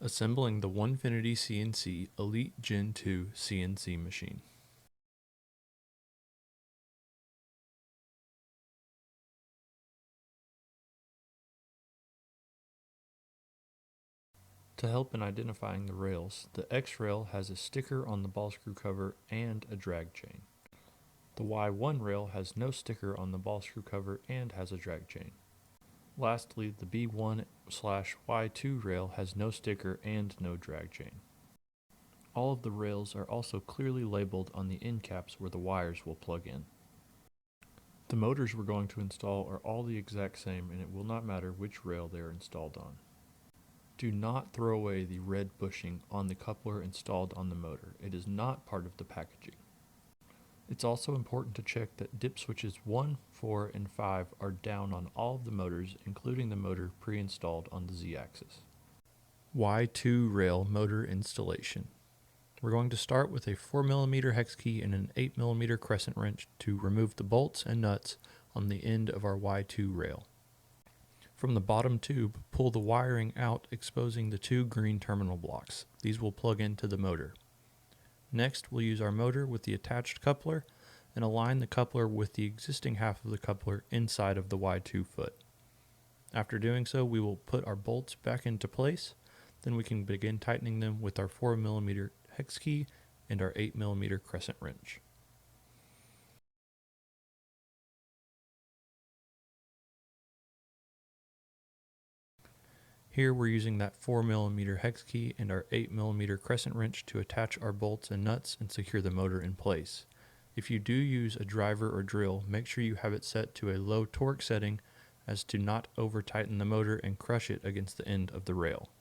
Assembling the Onefinity CNC Elite Gen 2 CNC machine. To help in identifying the rails, the X rail has a sticker on the ball screw cover and a drag chain. The Y1 rail has no sticker on the ball screw cover and has a drag chain. Lastly, the B1/Y2 rail has no sticker and no drag chain. All of the rails are also clearly labeled on the end caps where the wires will plug in. The motors we're going to install are all the exact same, and it will not matter which rail they are installed on. Do not throw away the red bushing on the coupler installed on the motor. It is not part of the packaging. It's also important to check that dip switches 1, 4, and 5 are down on all of the motors, including the motor pre-installed on the Z-axis. Y2 rail motor installation. We're going to start with a 4mm hex key and an 8mm crescent wrench to remove the bolts and nuts on the end of our Y2 rail. From the bottom tube, pull the wiring out, exposing the two green terminal blocks. These will plug into the motor. Next, we'll use our motor with the attached coupler and align the coupler with the existing half of the coupler inside of the Y2 foot. After doing so, we will put our bolts back into place. Then we can begin tightening them with our 4mm hex key and our 8mm crescent wrench. Here we're using that 4mm hex key and our 8mm crescent wrench to attach our bolts and nuts and secure the motor in place. If you do use a driver or drill, make sure you have it set to a low torque setting as to not over tighten the motor and crush it against the end of the rail.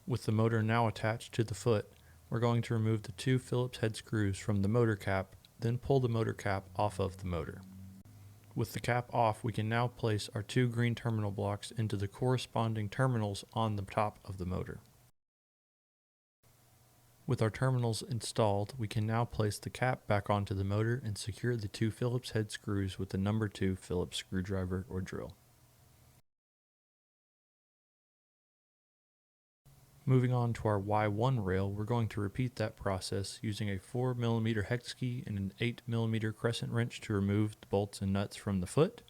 With the motor now attached to the foot, we're going to remove the two Phillips head screws from the motor cap, then pull the motor cap off of the motor. With the cap off, we can now place our two green terminal blocks into the corresponding terminals on the top of the motor. With our terminals installed, we can now place the cap back onto the motor and secure the two Phillips head screws with the number 2 Phillips screwdriver or drill. Moving on to our Y1 rail, we're going to repeat that process using a 4mm hex key and an 8mm crescent wrench to remove the bolts and nuts from the foot.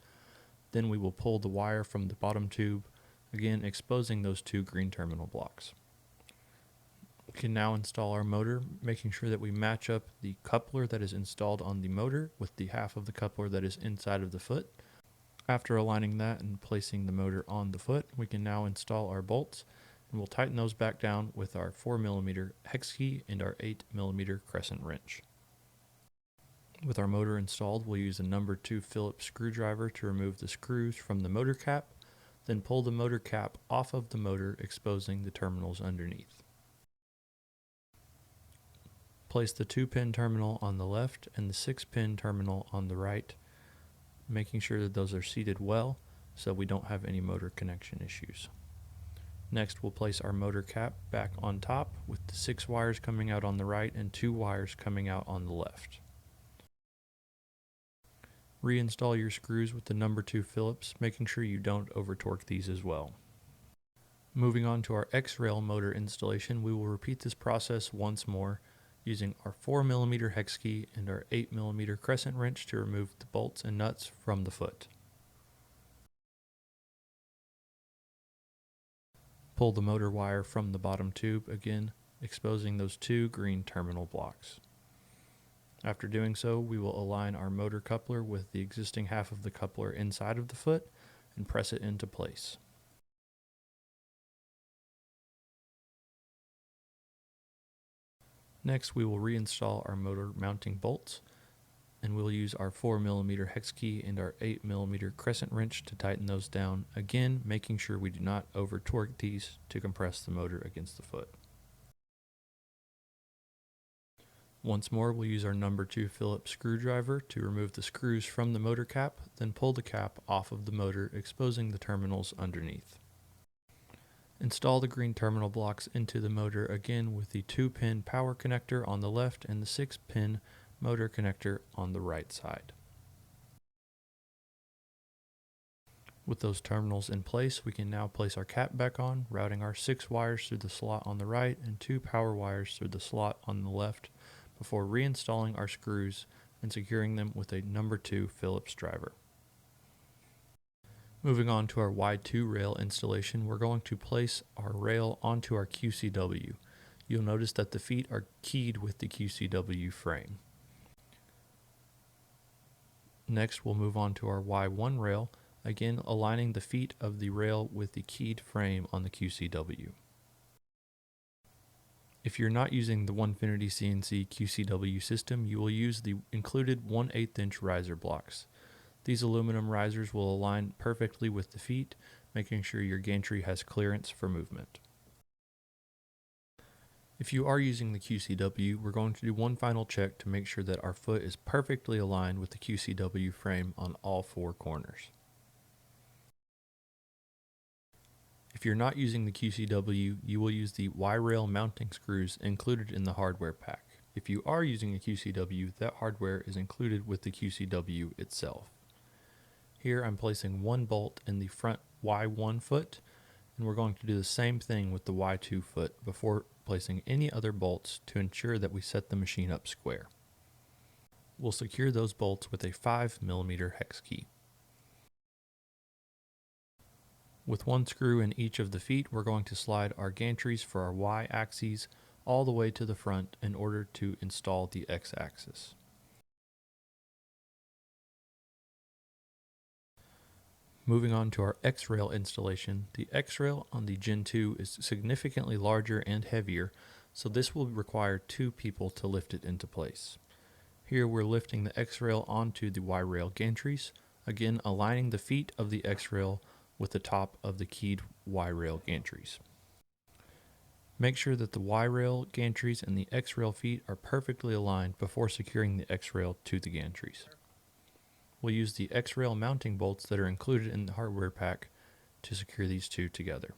Then we will pull the wire from the bottom tube, again exposing those two green terminal blocks. We can now install our motor, making sure that we match up the coupler that is installed on the motor with the half of the coupler that is inside of the foot. After aligning that and placing the motor on the foot, we can now install our bolts, and we'll tighten those back down with our 4mm hex key and our 8mm crescent wrench. With our motor installed, we'll use a number 2 Phillips screwdriver to remove the screws from the motor cap, then pull the motor cap off of the motor, exposing the terminals underneath. Place the 2-pin terminal on the left and the 6-pin terminal on the right, making sure that those are seated well so we don't have any motor connection issues. Next, we'll place our motor cap back on top with the 6 wires coming out on the right and 2 wires coming out on the left. Reinstall your screws with the number 2 Phillips, making sure you don't over torque these as well. Moving on to our X-rail motor installation, we will repeat this process once more using our 4mm hex key and our 8mm crescent wrench to remove the bolts and nuts from the foot. Pull the motor wire from the bottom tube, again exposing those two green terminal blocks. After doing so, we will align our motor coupler with the existing half of the coupler inside of the foot and press it into place. Next, we will reinstall our motor mounting bolts, and we'll use our 4mm hex key and our 8mm crescent wrench to tighten those down, again making sure we do not over torque these to compress the motor against the foot. Once more, we'll use our number 2 Phillips screwdriver to remove the screws from the motor cap, then pull the cap off of the motor, exposing the terminals underneath. Install the green terminal blocks into the motor, again with the 2-pin power connector on the left and the 6-pin motor connector on the right side. With those terminals in place, we can now place our cap back on, routing our 6 wires through the slot on the right and 2 power wires through the slot on the left before reinstalling our screws and securing them with a number 2 Phillips driver. Moving on to our Y2 rail installation, we're going to place our rail onto our QCW. You'll notice that the feet are keyed with the QCW frame. Next, we'll move on to our Y1 rail, again aligning the feet of the rail with the keyed frame on the QCW. If you're not using the Onefinity CNC QCW system, you will use the included 1/8 inch riser blocks. These aluminum risers will align perfectly with the feet, making sure your gantry has clearance for movement. If you are using the QCW, we're going to do one final check to make sure that our foot is perfectly aligned with the QCW frame on all 4 corners. If you're not using the QCW, you will use the Y-rail mounting screws included in the hardware pack. If you are using a QCW, that hardware is included with the QCW itself. Here I'm placing 1 bolt in the front Y1 foot, and we're going to do the same thing with the Y2 foot before placing any other bolts to ensure that we set the machine up square. We'll secure those bolts with a 5mm hex key. With 1 screw in each of the feet, we're going to slide our gantries for our Y axes all the way to the front in order to install the X axis. Moving on to our X-rail installation, the X-rail on the Gen 2 is significantly larger and heavier, so this will require 2 people to lift it into place. Here we're lifting the X-rail onto the Y-rail gantries, again aligning the feet of the X-rail with the top of the keyed Y-rail gantries. Make sure that the Y-rail gantries and the X-rail feet are perfectly aligned before securing the X-rail to the gantries. We'll use the X-rail mounting bolts that are included in the hardware pack to secure these 2 together.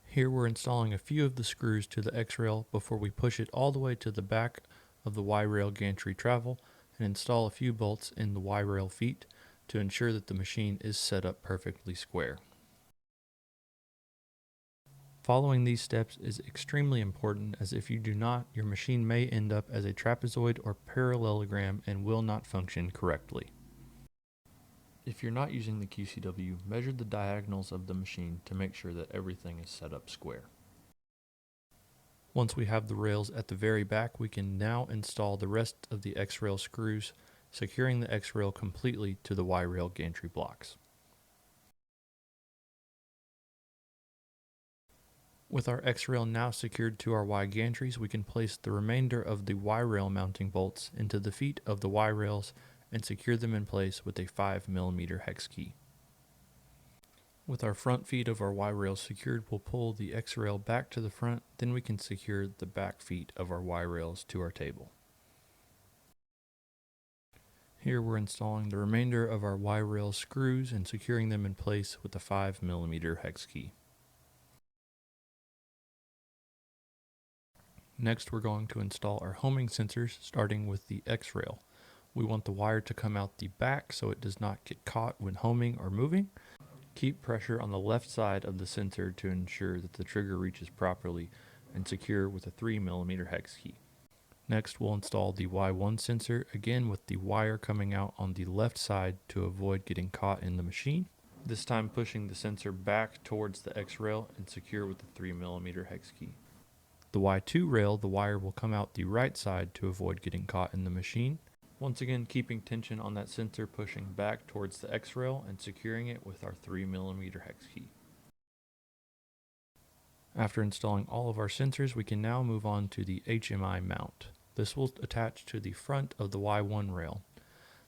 Here we're installing a few of the screws to the X-rail before we push it all the way to the back of the Y-rail gantry travel and install a few bolts in the Y-rail feet to ensure that the machine is set up perfectly square. Following these steps is extremely important, as if you do not, your machine may end up as a trapezoid or parallelogram and will not function correctly. If you're not using the QCW, measure the diagonals of the machine to make sure that everything is set up square. Once we have the rails at the very back, we can now install the rest of the X-rail screws, securing the X-rail completely to the Y-rail gantry blocks. With our X-rail now secured to our Y gantries, we can place the remainder of the Y-rail mounting bolts into the feet of the Y-rails and secure them in place with a 5mm hex key. With our front feet of our Y-rails secured, we'll pull the X-rail back to the front, then we can secure the back feet of our Y-rails to our table. Here we're installing the remainder of our Y-rail screws and securing them in place with a 5mm hex key. Next, we're going to install our homing sensors, starting with the X-rail. We want the wire to come out the back so it does not get caught when homing or moving. Keep pressure on the left side of the sensor to ensure that the trigger reaches properly, and secure with a 3mm hex key. Next, we'll install the Y1 sensor, again with the wire coming out on the left side to avoid getting caught in the machine. This time pushing the sensor back towards the X-rail and secure with the 3mm hex key. The Y2 rail, the wire will come out the right side to avoid getting caught in the machine. Once again, keeping tension on that sensor, pushing back towards the X-rail and securing it with our 3mm hex key. After installing all of our sensors, we can now move on to the HMI mount. This will attach to the front of the Y1 rail.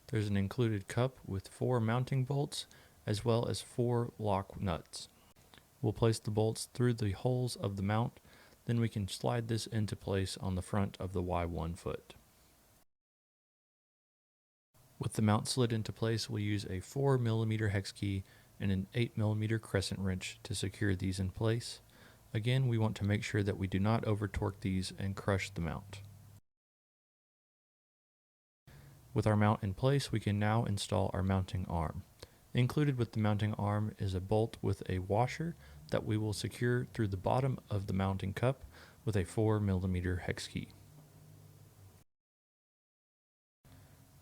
There's an included cup with 4 mounting bolts as well as 4 lock nuts. We'll place the bolts through the holes of the mount, then we can slide this into place on the front of the Y1 foot. With the mount slid into place, we'll use a 4mm hex key and an 8mm crescent wrench to secure these in place. Again, we want to make sure that we do not over torque these and crush the mount. With our mount in place, we can now install our mounting arm. Included with the mounting arm is a bolt with a washer that we will secure through the bottom of the mounting cup with a 4mm hex key.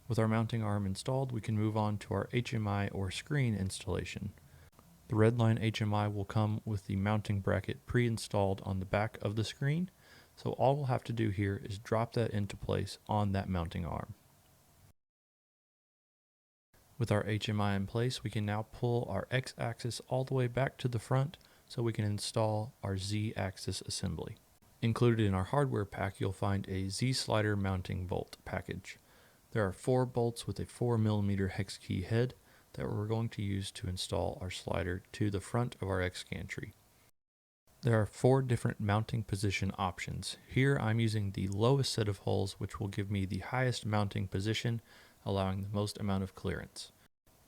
With our mounting arm installed, we can move on to our HMI or screen installation. The Redline HMI will come with the mounting bracket pre-installed on the back of the screen, so all we'll have to do here is drop that into place on that mounting arm. With our HMI in place, we can now pull our X-axis all the way back to the front so we can install our Z-axis assembly. Included in our hardware pack, you'll find a Z-slider mounting bolt package. There are 4 bolts with a 4mm hex key head that we're going to use to install our slider to the front of our X gantry. There are 4 different mounting position options. Here I'm using the lowest set of holes, which will give me the highest mounting position, allowing the most amount of clearance.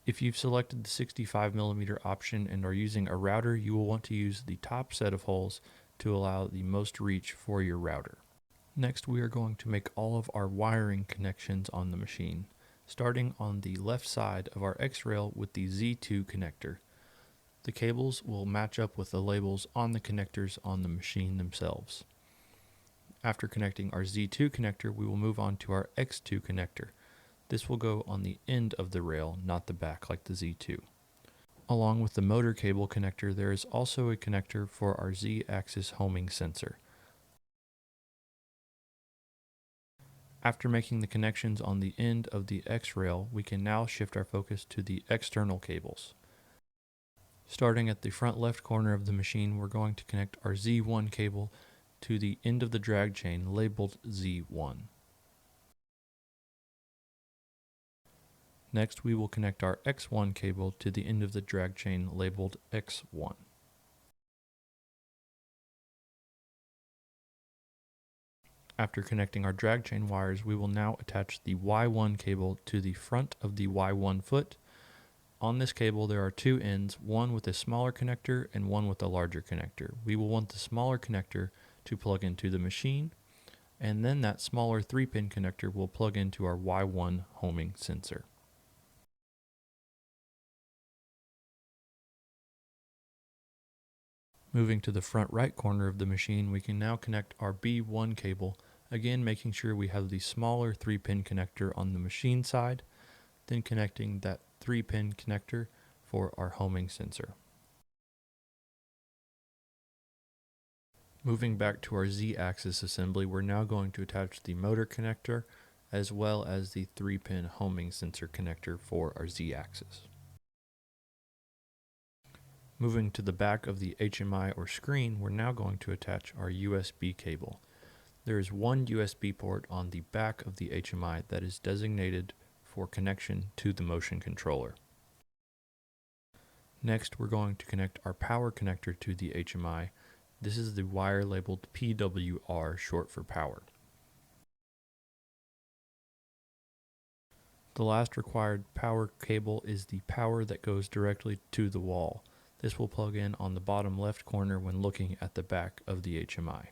If you've selected the 65mm option and are using a router, you will want to use the top set of holes to allow the most reach for your router. Next, we are going to make all of our wiring connections on the machine, starting on the left side of our X-rail with the Z2 connector. The cables will match up with the labels on the connectors on the machine themselves. After connecting our Z2 connector, we will move on to our X2 connector. This will go on the end of the rail, not the back like the Z2. Along with the motor cable connector, there is also a connector for our Z-axis homing sensor. After making the connections on the end of the X-rail, we can now shift our focus to the external cables. Starting at the front left corner of the machine, we're going to connect our Z1 cable to the end of the drag chain labeled Z1. Next, we will connect our X1 cable to the end of the drag chain labeled X1. After connecting our drag chain wires, we will now attach the Y1 cable to the front of the Y1 foot. On this cable there are 2 ends, one with a smaller connector and one with a larger connector. We will want the smaller connector to plug into the machine, and then that smaller 3-pin connector will plug into our Y1 homing sensor. Moving to the front right corner of the machine, we can now connect our B1 cable, again making sure we have the smaller 3-pin connector on the machine side, then connecting that 3-pin connector for our homing sensor. Moving back to our Z-axis assembly, we're now going to attach the motor connector as well as the 3-pin homing sensor connector for our Z-axis. Moving to the back of the HMI or screen, we're now going to attach our USB cable. There is one USB port on the back of the HMI that is designated for connection to the motion controller. Next, we're going to connect our power connector to the HMI. This is the wire labeled PWR, short for power. The last required power cable is the power that goes directly to the wall. This will plug in on the bottom left corner when looking at the back of the HMI.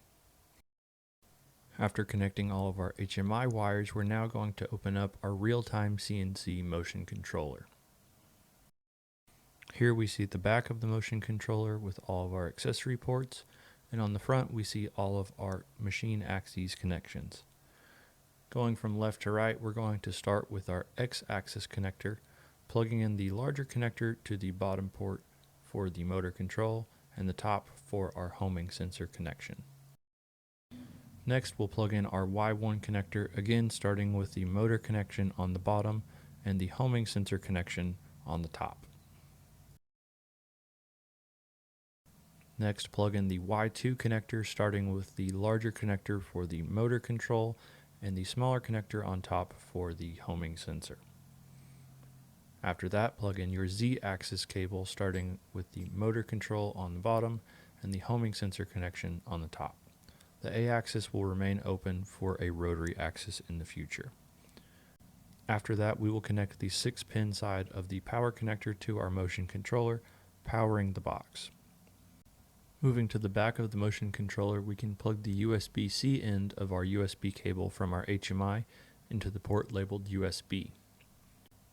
After connecting all of our HMI wires, we're now going to open up our real-time CNC motion controller. Here we see the back of the motion controller with all of our accessory ports, and on the front we see all of our machine axes connections. Going from left to right, we're going to start with our X-axis connector, plugging in the larger connector to the bottom port for the motor control and the top for our homing sensor connection. Next, we'll plug in our Y1 connector, again starting with the motor connection on the bottom and the homing sensor connection on the top. Next, plug in the Y2 connector, starting with the larger connector for the motor control and the smaller connector on top for the homing sensor. After that, plug in your Z-axis cable, starting with the motor control on the bottom and the homing sensor connection on the top. The A-axis will remain open for a rotary axis in the future. After that, we will connect the 6-pin side of the power connector to our motion controller, powering the box. Moving to the back of the motion controller, we can plug the USB-C end of our USB cable from our HMI into the port labeled USB.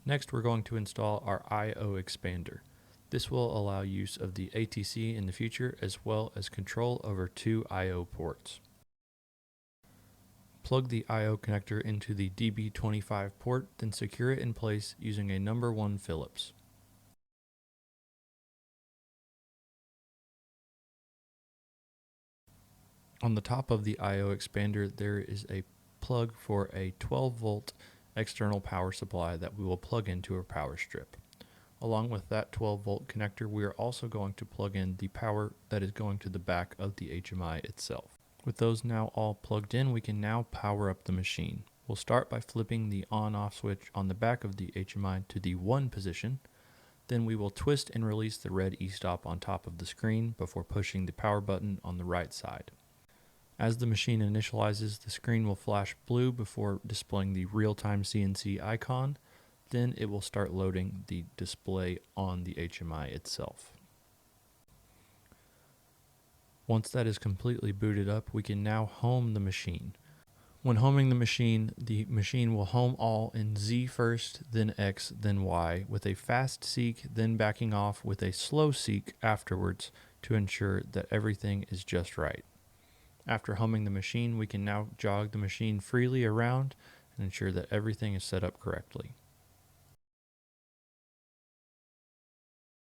Next, we're going to install our I/O expander. This will allow use of the ATC in the future as well as control over 2 I/O ports. Plug the I/O connector into the DB25 port, then secure it in place using a number 1 Phillips. On the top of the I/O expander, there is a plug for a 12-volt external power supply that we will plug into a power strip. Along with that 12-volt connector, we are also going to plug in the power that is going to the back of the HMI itself. With those now all plugged in, we can now power up the machine. We'll start by flipping the on-off switch on the back of the HMI to the 1 position. Then we will twist and release the red e-stop on top of the screen before pushing the power button on the right side. As the machine initializes, the screen will flash blue before displaying the real-time CNC icon. Then it will start loading the display on the HMI itself. Once that is completely booted up, we can now home the machine. When homing the machine will home all in Z first, then X, then Y, with a fast seek, then backing off with a slow seek afterwards to ensure that everything is just right. After homing the machine, we can now jog the machine freely around and ensure that everything is set up correctly.